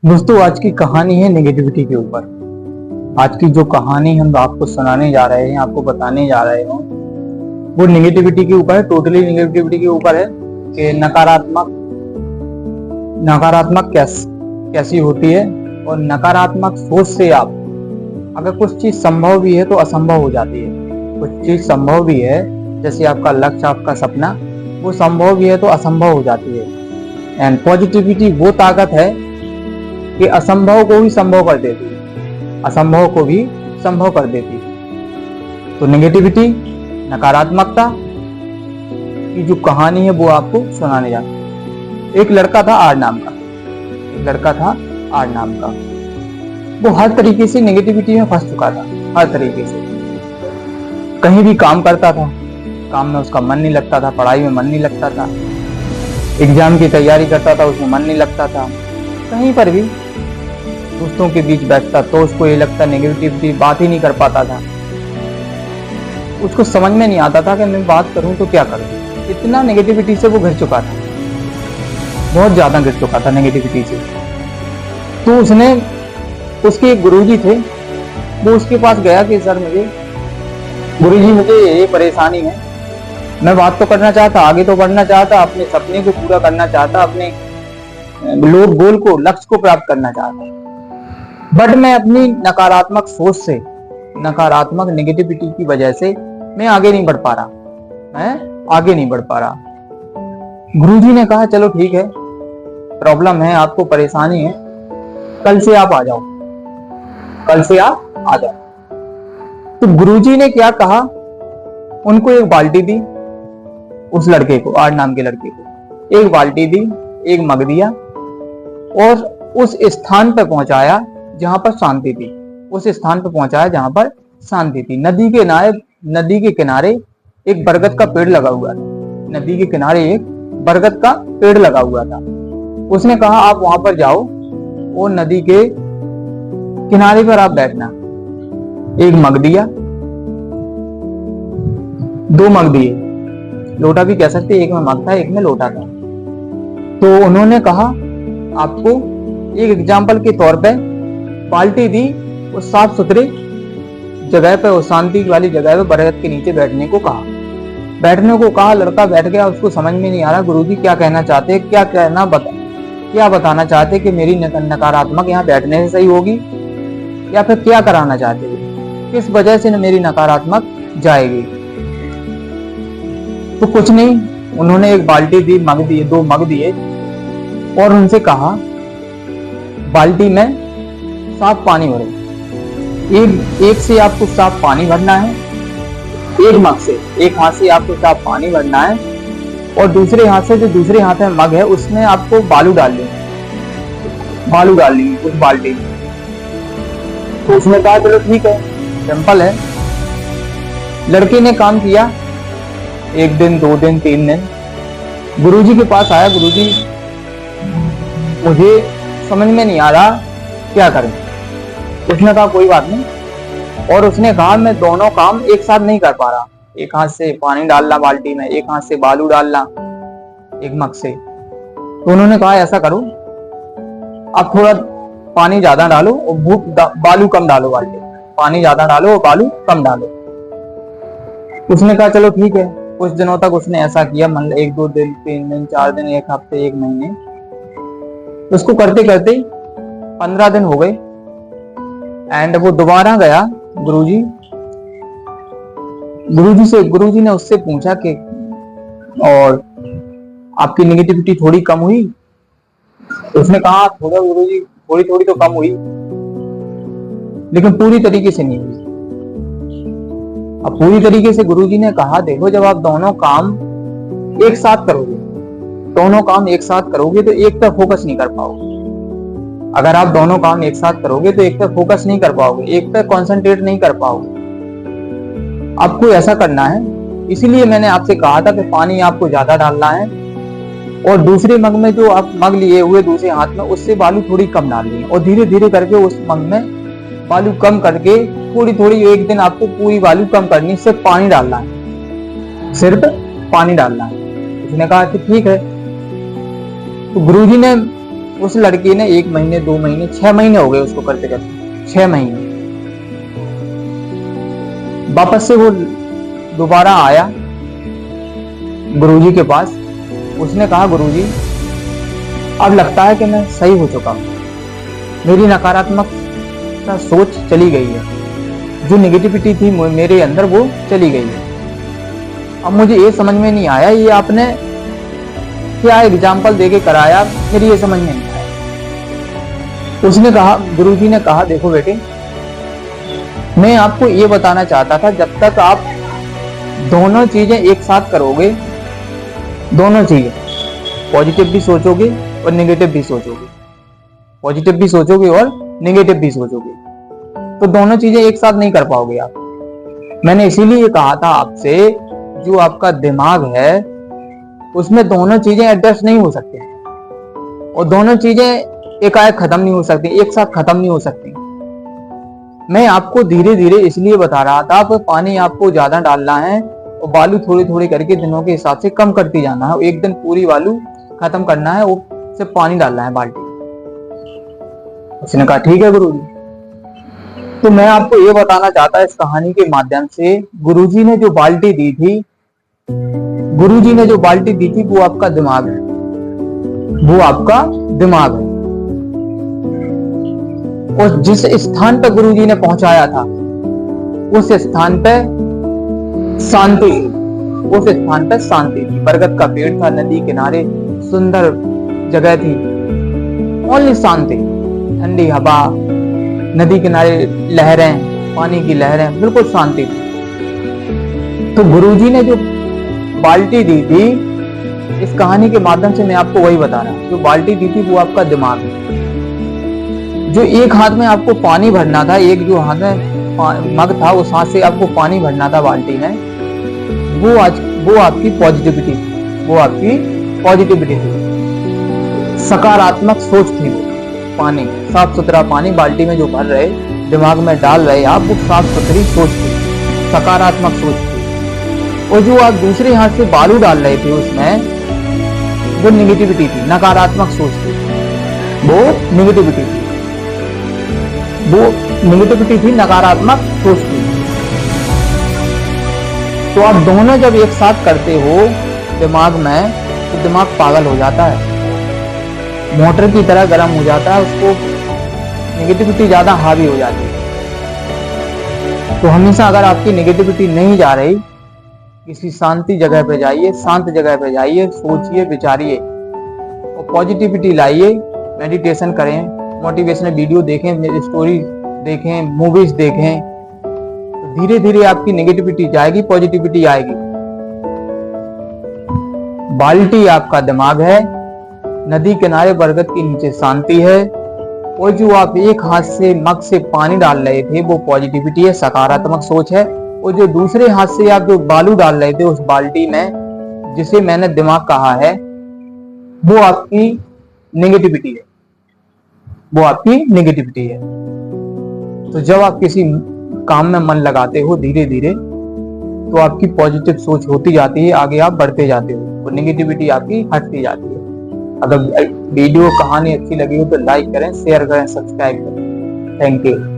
दोस्तों आज की कहानी है नेगेटिविटी के ऊपर। आज की जो कहानी हम आपको सुनाने जा रहे हैं, आपको बताने जा रहे हैं, वो नेगेटिविटी के ऊपर है। टोटली नेगेटिविटी के ऊपर है कि नकारात्मक कैसी होती है। और नकारात्मक सोच से आप अगर कुछ चीज संभव भी है तो असंभव हो जाती है। कुछ चीज संभव भी है, जैसे आपका लक्ष्य, आपका सपना, वो संभव भी है तो असंभव हो जाती है। एंड पॉजिटिविटी वो ताकत है कि असंभव को भी संभव कर देती है, असंभव को भी संभव कर देती है। तो नेगेटिविटी, नकारात्मकता की जो कहानी है वो आपको सुनाने जाती है। एक लड़का था आर नाम का, वो हर तरीके से नेगेटिविटी में फंस चुका था। हर तरीके से कहीं भी काम करता था, काम में उसका मन नहीं लगता था, पढ़ाई में मन नहीं लगता था, एग्जाम की तैयारी करता था, उसमें मन नहीं लगता था। कहीं पर भी दोस्तों के बीच बैठता तो उसको ये लगता नेगेटिविटी, बात ही नहीं कर पाता था। उसको समझ में नहीं आता था कि मैं बात करूं तो क्या करूं। इतना नेगेटिविटी से वो घिर चुका था, बहुत ज्यादा घिर चुका था नेगेटिविटी से। तो उसके एक गुरुजी थे, वो उसके पास गया कि सर गुरुजी मुझे ये परेशानी है, मैं बात तो करना चाहता, आगे तो बढ़ना चाहता, अपने सपने को पूरा करना चाहता, अपने गोल को, लक्ष्य को प्राप्त करना चाहता, बट मैं अपनी नकारात्मक सोच से, नकारात्मक नेगेटिविटी की वजह से मैं आगे नहीं बढ़ पा रहा। गुरुजी ने कहा चलो ठीक है, प्रॉब्लम है, आपको परेशानी है, कल से आप आ जाओ। तो गुरुजी ने क्या कहा, उनको एक बाल्टी दी, उस लड़के को, आर नाम के लड़के को एक बाल्टी दी, एक मग दिया और उस स्थान पर पहुंचाया जहां पर शांति थी। नदी के किनारे एक बरगद का पेड़ लगा हुआ था। उसने कहा आप वहां पर जाओ और नदी के किनारे पर आप बैठना। एक मग दिया, 2 मग दिए, लोटा भी कह सकते, एक में मग था, एक में लोटा था। तो उन्होंने कहा आपको एक एग्जाम्पल के तौर पे बाल्टी दी, और साफ सुथरे जगह पे, और शांति वाली जगह पे बरगद के नीचे बैठने को कहा। लड़का बैठ गया, उसको समझ में नहीं आ रहा गुरुजी क्या कहना चाहते, क्या बताना चाहते कि मेरी नकारात्मक यहाँ बैठने से सही होगी, या फिर क्या कराना चाहते हैं, किस वजह से मेरी नकारात्मक जाएगी। तो कुछ नहीं, उन्होंने एक बाल्टी दी, 2 मग दिए और उनसे कहा बाल्टी में साफ पानी भरो। एक से आपको साफ पानी भरना है, एक मग से, एक हाथ से आपको साफ पानी भरना है, और दूसरे हाथ से, जो दूसरे हाथ में मग है, उसमें आपको बालू डालनी उस बाल्टी में। तो उसने कहा चलो ठीक है, सिंपल है। लड़के ने काम किया, 1 दिन, 2 दिन, 3 दिन, गुरुजी के पास आया, गुरुजी मुझे समझ में नहीं आ रहा क्या करें। उसने कहा कोई बात नहीं, और उसने कहा मैं दोनों काम एक साथ नहीं कर पा रहा, एक हाथ से पानी डालना बाल्टी में, एक हाथ से बालू डालना एक मग से। तो उन्होंने कहा ऐसा करो, आप थोड़ा पानी ज्यादा डालो और बालू कम डालो, बाल्टी पानी ज्यादा डालो और बालू कम डालो। उसने कहा चलो ठीक है। कुछ दिनों तक उसने ऐसा किया, मतलब 1-2 दिन, 3 दिन, 4 दिन, 1 हफ्ते, 1 महीने, उसको करते करते 15 दिन हो गए। एंड वो दोबारा गया गुरुजी ने उससे पूछा कि और आपकी नेगेटिविटी थोड़ी कम हुई? उसने कहा थोड़ा गुरुजी, थोड़ी तो कम हुई, लेकिन पूरी तरीके से नहीं हुई। अब पूरी तरीके से गुरुजी ने कहा देखो, जब आप दोनों काम एक साथ करोगे तो एक तरफ फोकस नहीं कर पाओगे। अगर आप दोनों काम एक साथ करोगे तो एक तरफ फोकस नहीं कर पाओगे, एक तरफ कंसंट्रेट नहीं कर पाओगे। आपको ऐसा करना है, इसीलिए मैंने आपसे कहा था कि पानी आपको ज्यादा डालना है, और दूसरे मग में जो आप मग लिए हुए दूसरे हाथ में, उससे बालू थोड़ी कम डालनी है, और धीरे धीरे करके उस मग में बालू कम करके थोड़ी 1 दिन आपको पूरी बालू कम करनी, सिर्फ पानी डालना है। उसने कहा कि ठीक है। तो गुरुजी ने उस लड़की ने 1 महीने 2 महीने 6 महीने हो गए उसको करते करते, 6 महीने। वापस से वो दोबारा आया गुरुजी के पास। उसने कहा गुरुजी अब लगता है कि मैं सही हो चुका हूं, मेरी नकारात्मक सोच चली गई है, जो नेगेटिविटी थी मेरे अंदर वो चली गई है। अब मुझे ये समझ में नहीं आया ये आपने क्या एग्जाम्पल देके कराया, फिर ये समझ में नहीं आया। उसने कहा, गुरुजी ने कहा देखो बेटे, मैं आपको ये बताना चाहता था जब तक आप दोनों चीजें एक साथ करोगे, दोनों चीजें पॉजिटिव भी सोचोगे और नेगेटिव भी सोचोगे, पॉजिटिव भी सोचोगे और नेगेटिव भी सोचोगे, तो दोनों चीजें एक साथ नहीं कर पाओगे आप। मैंने इसीलिए कहा था आपसे, जो आपका दिमाग है उसमें दोनों चीजें एडजस्ट नहीं हो सकती और दोनों चीजें एकाएक खत्म नहीं हो सकती, एक साथ खत्म नहीं हो सकती। मैं आपको धीरे धीरे इसलिए बता रहा था, आप पानी आपको ज्यादा डालना है और बालू थोड़ी थोड़ी करके दिनों के हिसाब से कम करती जाना है। एक दिन पूरी बालू खत्म करना है, वो सिर्फ पानी डालना है बाल्टी। उसने कहा ठीक है गुरुजी। तो मैं आपको ये बताना चाहता इस कहानी के माध्यम से, गुरुजी ने जो बाल्टी दी थी, गुरुजी ने जो बाल्टी दी थी वो आपका दिमाग है, वो आपका दिमाग है। और जिस स्थान पर गुरुजी ने पहुंचाया था उस स्थान पे शांति, उस स्थान पे शांति थी। बरगद का पेड़ था, नदी किनारे सुंदर जगह थी, ओनली शांति, ठंडी हवा, नदी किनारे लहरें, पानी की लहरें, बिल्कुल शांति थी। तो गुरुजी ने जो बाल्टी दी थी, इस कहानी के माध्यम से मैं आपको वही बता रहा हूं, जो बाल्टी दी थी वो आपका दिमाग है। जो एक हाथ में आपको पानी भरना था, एक जो हाथ में मग था उस हाथ से आपको पानी भरना था बाल्टी में, वो आपकी पॉजिटिविटी थी, वो आपकी पॉजिटिविटी थी, सकारात्मक सोच थी। वो पानी, साफ सुथरा पानी बाल्टी में जो भर रहे, दिमाग में डाल रहे आप, वो साफ सुथरी सोच थी, सकारात्मक सोच थी। और जो आप दूसरे हाथ से बालू डाल रहे थे उसमें, वो निगेटिविटी थी, नकारात्मक सोच थी, वो निगेटिविटी थी, वो निगेटिविटी थी, नकारात्मक सोच थी। तो आप दोनों जब एक साथ करते हो दिमाग में, तो दिमाग पागल हो जाता है, मोटर की तरह गर्म हो जाता है, उसको नेगेटिविटी ज्यादा हावी हो जाती है। तो हमेशा अगर आपकी नेगेटिविटी नहीं जा रही, किसी शांति जगह पे जाइए, शांत जगह पे जाइए, सोचिए, विचारिए और पॉजिटिविटी लाइए, मेडिटेशन करें, मोटिवेशनल वीडियो देखें, स्टोरी देखें, मूवीज देखें, तो धीरे धीरे आपकी नेगेटिविटी जाएगी, पॉजिटिविटी आएगी। बाल्टी आपका दिमाग है, नदी किनारे बरगद के नीचे शांति है, और जो आप एक हाथ से मग से पानी डाल रहे थे वो पॉजिटिविटी है, सकारात्मक सोच है। और जो दूसरे हाथ से आप जो बालू डाल रहे थे उस बाल्टी में, जिसे मैंने दिमाग कहा है, वो आपकी नेगेटिविटी है, वो आपकी नेगेटिविटी है। तो जब आप किसी काम में मन लगाते हो धीरे धीरे, तो आपकी पॉजिटिव सोच होती जाती है, आगे आप बढ़ते जाते हो और नेगेटिविटी आपकी हटती जाती है। अगर वीडियो कहानी अच्छी लगी हो तो लाइक करें, शेयर करें, सब्सक्राइब करें। Thank you.